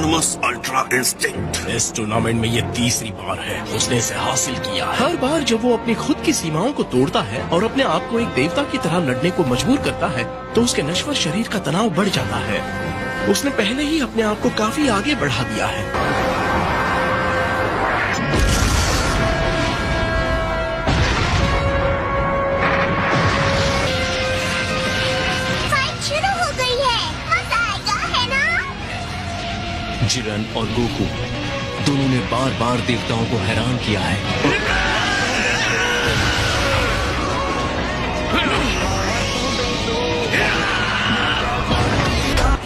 Autonomous ultra instinct. इस tournament में ये तीसरी बार है उसने इसे हासिल किया है। हर बार जब वो अपनी खुद की सीमाओं को तोड़ता है और अपने आप को एक देवता की तरह लड़ने को मजबूर करता है तो उसके नश्वर शरीर का तनाव बढ़ जाता है। उसने पहले ही अपने आप को काफी आगे बढ़ा दिया है। जिरन और गोकू दोनों ने बार बार देवताओं को हैरान किया है।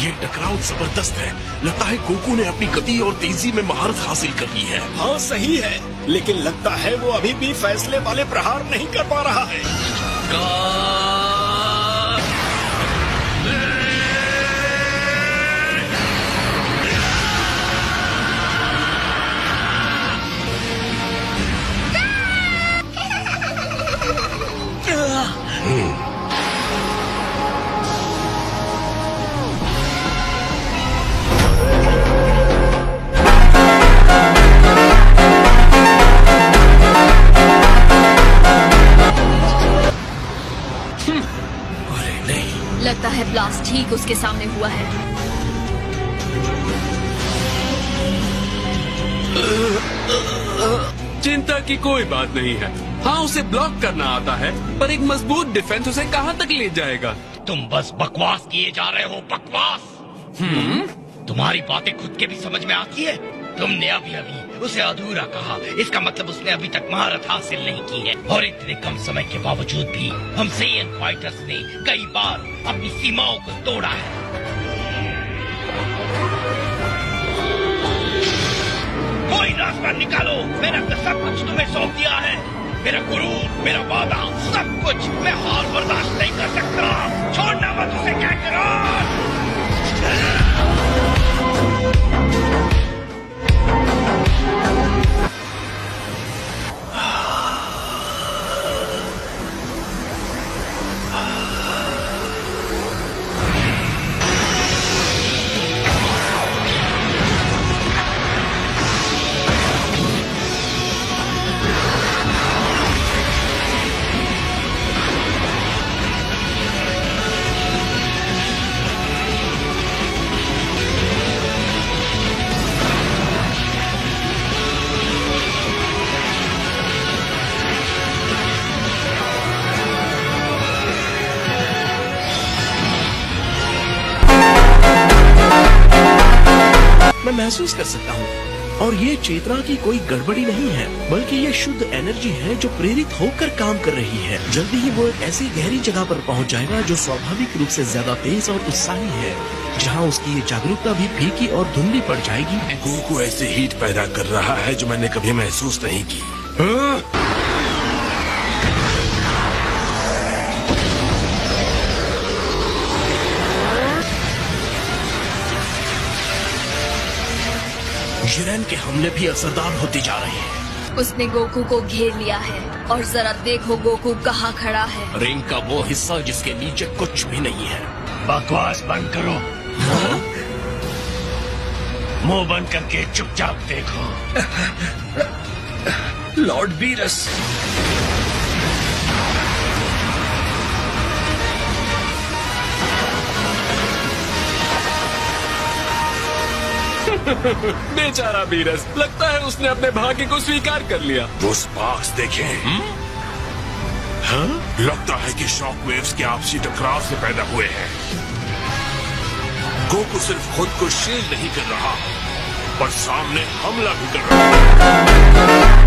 ये टकराव जबरदस्त है। लगता है गोकू ने अपनी गति और तेजी में महारत हासिल कर ली है। हाँ सही है, लेकिन लगता है वो अभी भी फैसले वाले प्रहार नहीं कर पा रहा है। लगता है ब्लास्ट ठीक उसके सामने हुआ है। चिंता की कोई बात नहीं है। हाँ उसे ब्लॉक करना आता है पर एक मजबूत डिफेंस उसे कहाँ तक ले जाएगा। तुम बस बकवास किए जा रहे हो, बकवास। तुम्हारी बातें खुद के भी समझ में आती है। तुमने अभी उसे अधूरा कहा, इसका मतलब उसने अभी तक महारत हासिल नहीं की है। और इतने कम समय के बावजूद भी हम सेयन फाइटर्स ने कई बार अपनी सीमाओं को तोड़ा है। कोई रास्ता निकालो, मैंने अपना सब कुछ तुम्हें सौंप दिया है। मेरा गुरूर, मेरा वादा, सब कुछ। मैं हार बर्दाश्त नहीं कर सकता। छोड़ना मत उसे, क्या करो। मैं महसूस कर सकता हूँ और ये चेतना की कोई गड़बड़ी नहीं है, बल्कि ये शुद्ध एनर्जी है जो प्रेरित होकर काम कर रही है। जल्दी ही वो एक ऐसी गहरी जगह पर पहुँच जाएगा जो स्वाभाविक रूप से ज्यादा तेज और उत्साही है, जहाँ उसकी ये जागरूकता भी फीकी और धुंधली पड़ जाएगी। गोकू ऐसे हीट पैदा कर रहा है जो मैंने कभी महसूस नहीं की। जिरेन के हमले भी असरदार होते जा रहे हैं। उसने गोकू को घेर लिया है और जरा देखो गोकू कहाँ खड़ा है। रिंग का वो हिस्सा जिसके नीचे कुछ भी नहीं है। बकवास बंद करो। मुंह बंद करके चुपचाप देखो। लॉर्ड बीरस, बेचारा बीरस, लगता है उसने अपने भाग्य को स्वीकार कर लिया। वो स्पार्क्स देखें। हाँ? लगता है कि शॉक वेव्स के आपसी टकराव से पैदा हुए हैं। गोकू सिर्फ खुद को शील्ड नहीं कर रहा, पर सामने हमला भी कर रहा है।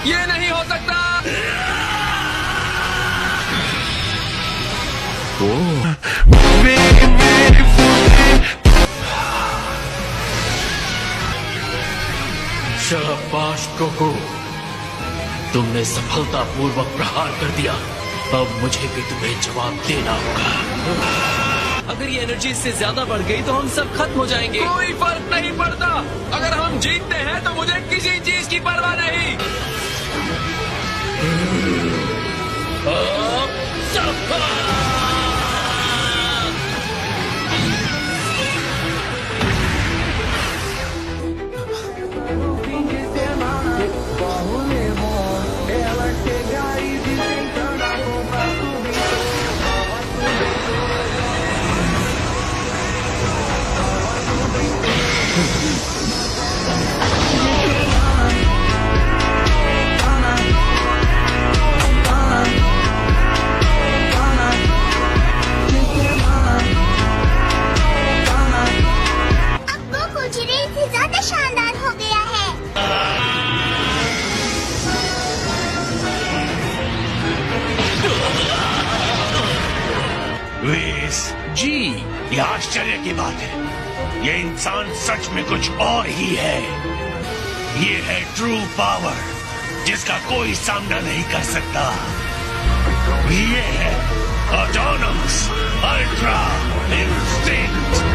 ये नहीं हो सकता। शाबाश गोकू, तुमने सफलतापूर्वक प्रहार कर दिया। अब मुझे भी तुम्हें जवाब देना होगा। अगर ये एनर्जी इससे ज्यादा बढ़ गई तो हम सब खत्म हो जाएंगे। कोई फर्क नहीं पड़ता, अगर हम जीतते हैं तो मुझे किसी चीज की परवाह नहीं। अब वो कुचरे से ज्यादा शानदार हो गया है। वेस, जी। ये आश्चर्य की बात है, ये इंसान सच में कुछ और ही है। ये है ट्रू पावर, जिसका कोई सामना नहीं कर सकता। ये है autonomous ultra instinct.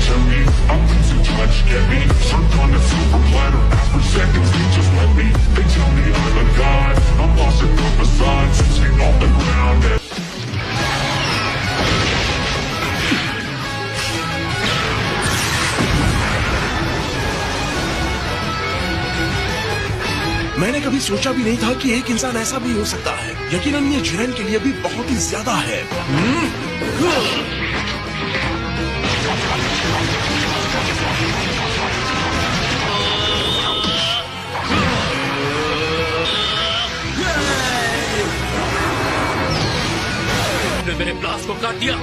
To me, I'm losing touch, get me served on a silver platter. After seconds, they just let me. They tell me I'm a god. I'm lost in the facade, sitting on the ground. मैंने कभी सोचा भी नहीं था कि एक इंसान ऐसा भी हो सकता है। यकीनन ये जिरेन के लिए भी बहुत ही ज्यादा है। तुमने मेरे ब्लास्ट को काट दिया।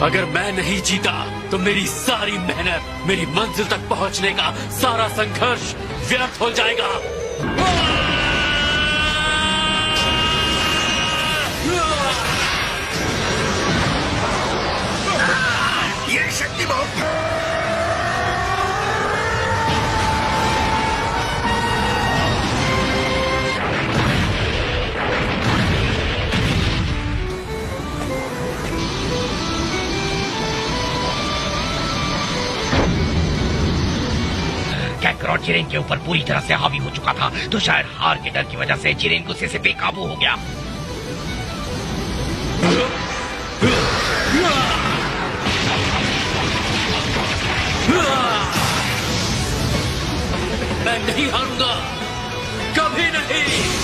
अगर मैं नहीं जीता तो मेरी सारी मेहनत, मेरी मंजिल तक पहुंचने का सारा संघर्ष व्यर्थ हो जाएगा। ये शक्ति बहुत कैकरॉट जिरेन के ऊपर पूरी तरह से हावी हो चुका था, तो शायद हार के डर की वजह से जिरेन गुस्से से बेकाबू हो गया। मैं नहीं हारूंगा, कभी नहीं।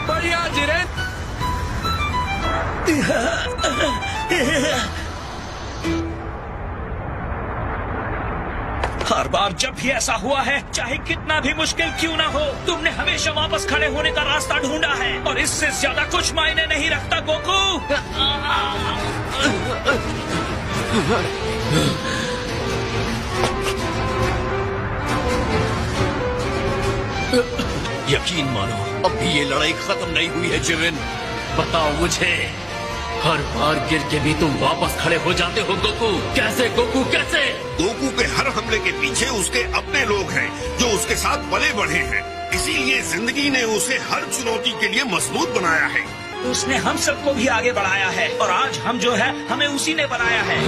बढ़िया जिरेन। हर बार जब भी ऐसा हुआ है, चाहे कितना भी मुश्किल क्यों ना हो, तुमने हमेशा वापस खड़े होने का रास्ता ढूंढा है, और इससे ज्यादा कुछ मायने नहीं रखता गोकू। यकीन मानो, अब भी ये लड़ाई खत्म नहीं हुई है जिरेन। बताओ मुझे, हर बार गिर के भी तुम वापस खड़े हो जाते हो गोकू। कैसे गोकू, कैसे? गोकू के हर हमले के पीछे उसके अपने लोग हैं जो उसके साथ पले बढ़े हैं। इसीलिए जिंदगी ने उसे हर चुनौती के लिए मजबूत बनाया है। उसने हम सबको भी आगे बढ़ाया है और आज हम जो है हमें उसी ने बनाया है।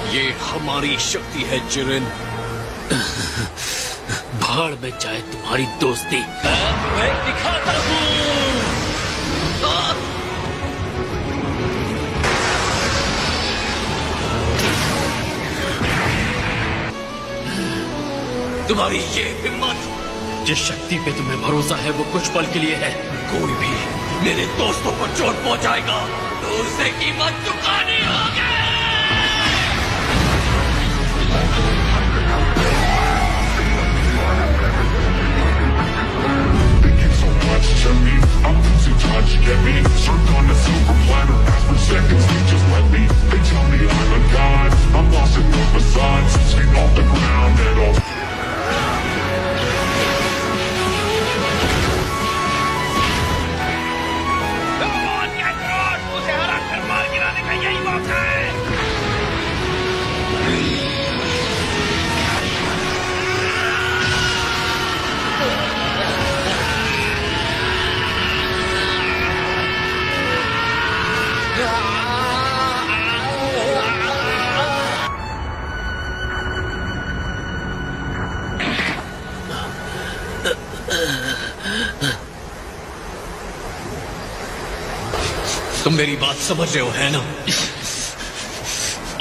ये हमारी शक्ति है जिरेन। भाड़ में जाए तुम्हारी दोस्ती। मैं दिखाता हूँ। तुम्हारी ये हिम्मत, जिस शक्ति पे तुम्हें भरोसा है वो कुछ पल के लिए है। कोई भी मेरे दोस्तों को चोट पहुंचाएगा तो उसे कीमत चुकानी होगी। Thinking so much to me, I'm losing touch, get me served on a silver platter, ask for seconds, they just let me. They tell me I'm a god, I'm lost in the facade, sitting off the ground and all. उसे हरा कर मार गिराने का यही मौका है। तुम मेरी बात समझ रहे हो है ना?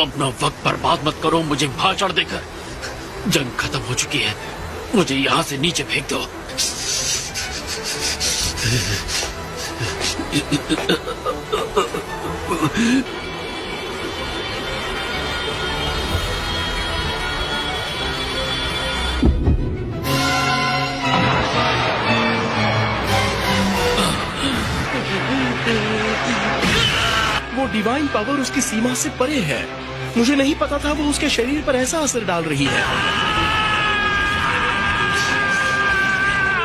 अपना वक्त बर्बाद मत करो मुझे भाषण देकर। जंग खत्म हो चुकी है, मुझे यहाँ से नीचे फेंक दो। वो डिवाइन पावर उसकी सीमा से परे है। मुझे नहीं पता था वो उसके शरीर पर ऐसा असर डाल रही है।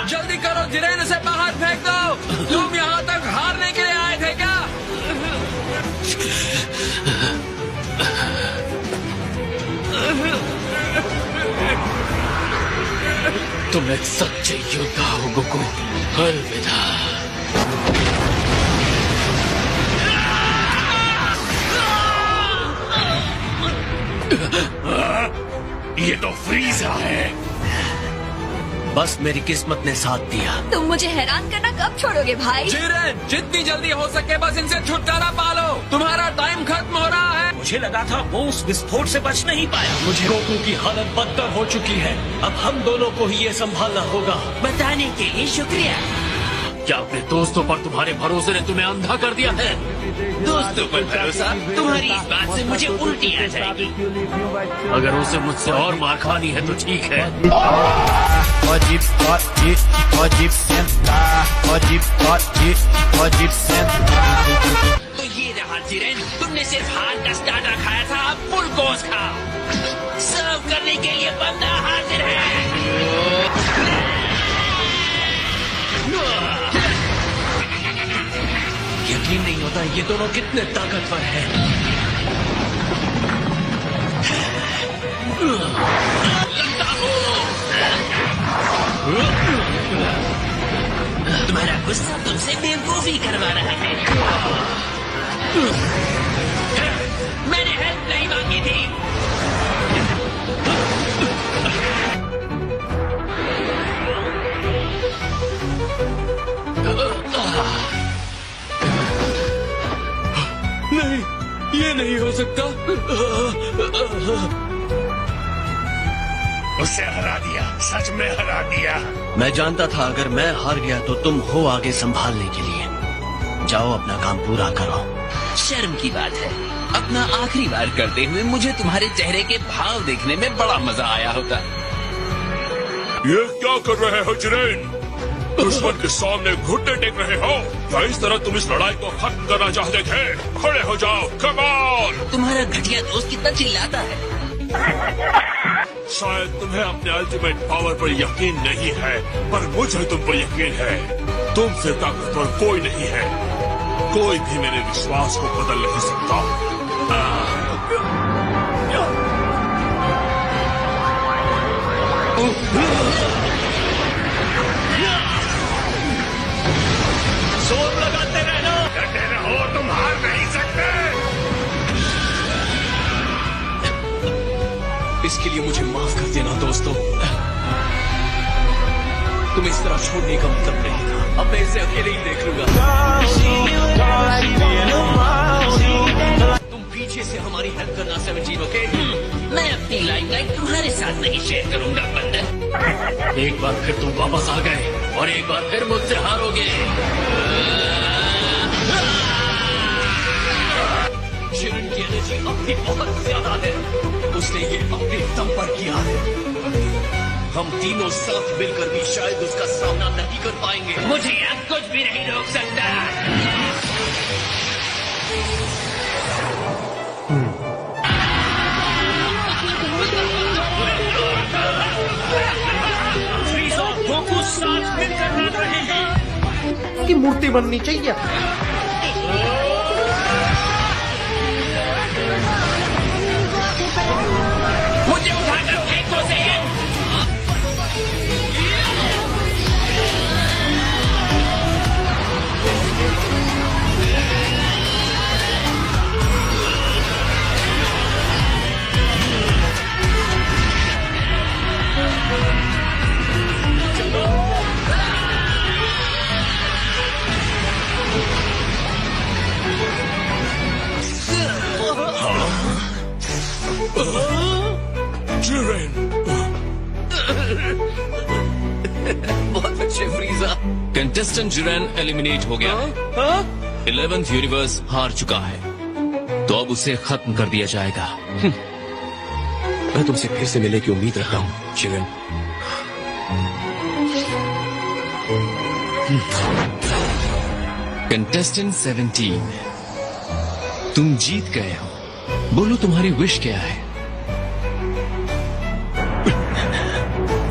जल्दी करो जिरेन, उसे बाहर फेंक दो। तुम यहाँ तक हारने के लिए आए थे क्या? तुम एक सच्चे योद्धा हो गोकू। अलविदा। ये तो फ्रीजा है। बस मेरी किस्मत ने साथ दिया। तुम मुझे हैरान करना कब छोड़ोगे भाई? जिरेन, जितनी जल्दी हो सके बस इनसे छुटकारा पालो। तुम्हारा टाइम खत्म हो रहा है। मुझे लगा था वो उस विस्फोट से बच नहीं पाया। मुझे गोकू की हालत बदतर हो चुकी है। अब हम दोनों को ही ये संभालना होगा। बताने के लिए शुक्रिया। क्या अपने दोस्तों पर तुम्हारे भरोसे ने तुम्हें अंधा कर दिया है? दोस्तों पर भरोसा, तुम्हारी इस बात से मुझे उल्टी आ जाएगी। अगर उसे मुझसे और मार खानी है तो ठीक है। तो ये रहा जिरेन, तुमने सिर्फ हाथ का स्टार्टर खाया था, अब फुल कोर्स खाओ। सर्व करने के लिए बंदा हाजिर है। यकीन नहीं होता ये दोनों कितने ताकतवर हैं। तुम्हारा गुस्सा तुमसे बेवकूफी करवा रहा है। मैंने हेल्प नहीं मांगी थी। नहीं, ये नहीं हो सकता। उसे हरा दिया, सच में हरा दिया। मैं जानता था अगर मैं हार गया तो तुम हो आगे संभालने के लिए। जाओ अपना काम पूरा करो। शर्म की बात है, अपना आखिरी बार करते हुए मुझे तुम्हारे चेहरे के भाव देखने में बड़ा मजा आया होता। ये क्या कर रहे हो जिरेन? दुश्मन के सामने घुटने टेक रहे हो या इस तरह तुम इस लड़ाई को खत्म करना चाहते थे? खड़े हो जाओ, कम ऑन! तुम्हारा घटिया दोस्त कितना चिल्लाता है। शायद तुम्हें अपने अल्टीमेट पावर पर यकीन नहीं है, पर मुझे तुम पर यकीन है। तुमसे ताकतवर कोई नहीं है, कोई भी मेरे विश्वास को बदल नहीं सकता। जोर लगाते रहना, डटे रहो, तुम हार नहीं सकते। इसके लिए मुझे माफ कर देना दोस्तों। तुम इस तरह छोड़ने का मतलब नहीं था। अब मैं इसे अकेले ही देख लूंगा। तुम पीछे से हमारी हेल्प करना 17, ओके? मैं अपनी लाइमलाइट तुम्हारे साथ नहीं शेयर करूंगा बंदर। एक बार फिर तुम वापस आ गए और एक बार फिर मुझसे हारोगे। शिरन की एनर्जी अपनी बहुत ज्यादा है, उसने ये अपने दम पर किया है। हम तीनों साथ मिलकर भी शायद उसका सामना नहीं कर पाएंगे। मुझे अब कुछ भी नहीं रोक सकता। फ्रीज़ और गोकू साथ मिलकर लड़ रहे हैं। की मूर्ति बननी चाहिए। मुझे उठाकर फेंको से। जिरेन, बहुत अच्छे फ्रीजा। कंटेस्टेंट जुरैन एलिमिनेट हो गया है। 11th यूनिवर्स हार चुका है, तो अब उसे खत्म कर दिया जाएगा। मैं तुमसे फिर से मिलने की उम्मीद रखता हूँ जिरेन। कंटेस्टेंट 17, तुम जीत गए हो। बोलो तुम्हारी विश क्या है?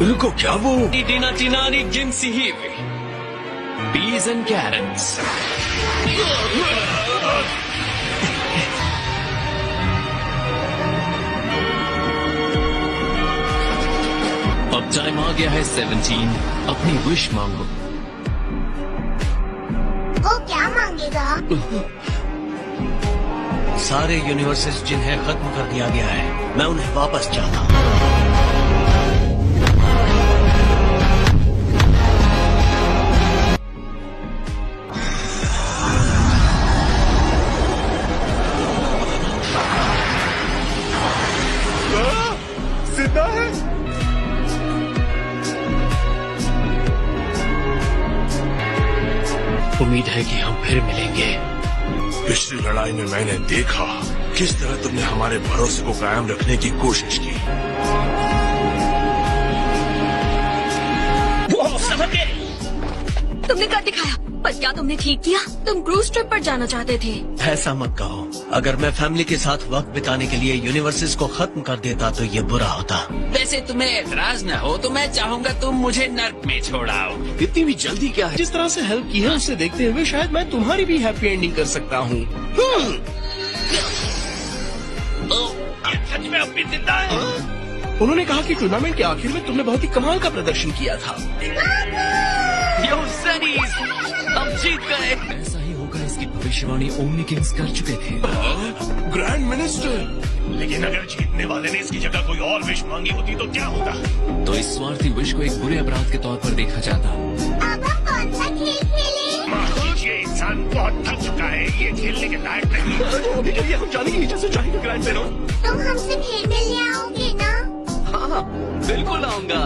रुको, क्या वो? Tina Tinani Ginsi Hiwi. Peas and carrots. अब टाइम आ गया है 17, अपनी विश मांगो। वो क्या मांगेगा? सारे यूनिवर्सेस जिन्हें खत्म कर दिया गया है, मैं उन्हें वापस चाहता हूँ। जिंदा है? उम्मीद है कि हम फिर मिलेंगे। पिछली लड़ाई में मैंने देखा किस तरह तुमने हमारे भरोसे को कायम रखने की कोशिश की। वो समझ गए। तुमने कर दिखाया, पर क्या तुमने ठीक किया? तुम क्रूज ट्रिप पर जाना चाहते थे। ऐसा मत कहो। अगर मैं फैमिली के साथ वक्त बिताने के लिए यूनिवर्सेस को खत्म कर देता तो ये बुरा होता। वैसे तुम्हें एतराज न हो तो मैं चाहूंगा तुम मुझे नर्क में छोड़ाओ। इतनी भी जल्दी क्या है? जिस तरह से हेल्प की है उसे देखते हुए शायद मैं तुम्हारी भी हैप्पी एंडिंग कर सकता हूँ। सच में अब भी जिंदा है? उन्होंने कहा कि टूर्नामेंट के आखिर में तुमने बहुत ही कमाल का प्रदर्शन किया था। यो सनीज, हम जीत गए। ऐसा ही होगा, इसकी भविष्यवाणी ओमनी किंग्स कर चुके थे। ग्रैंड मिनिस्टर, लेकिन अगर जीतने वाले ने इसकी जगह कोई और विश मांगी होती तो क्या होता? तो इस स्वार्थी विश को एक बुरे अपराध के तौर पर देखा जाता। अब हम कौन सा खेल खेलें? माफ कीजिए, इंसान बहुत थक चुका है, ये खेलने के लायक नहीं। अभी के लिए हम जाने की नीचे से चाहेंगे ग्रैंड पेनो। तुम हमसे खेल मिलने आओगे ना? हाँ, बिल्कुल आऊंगा।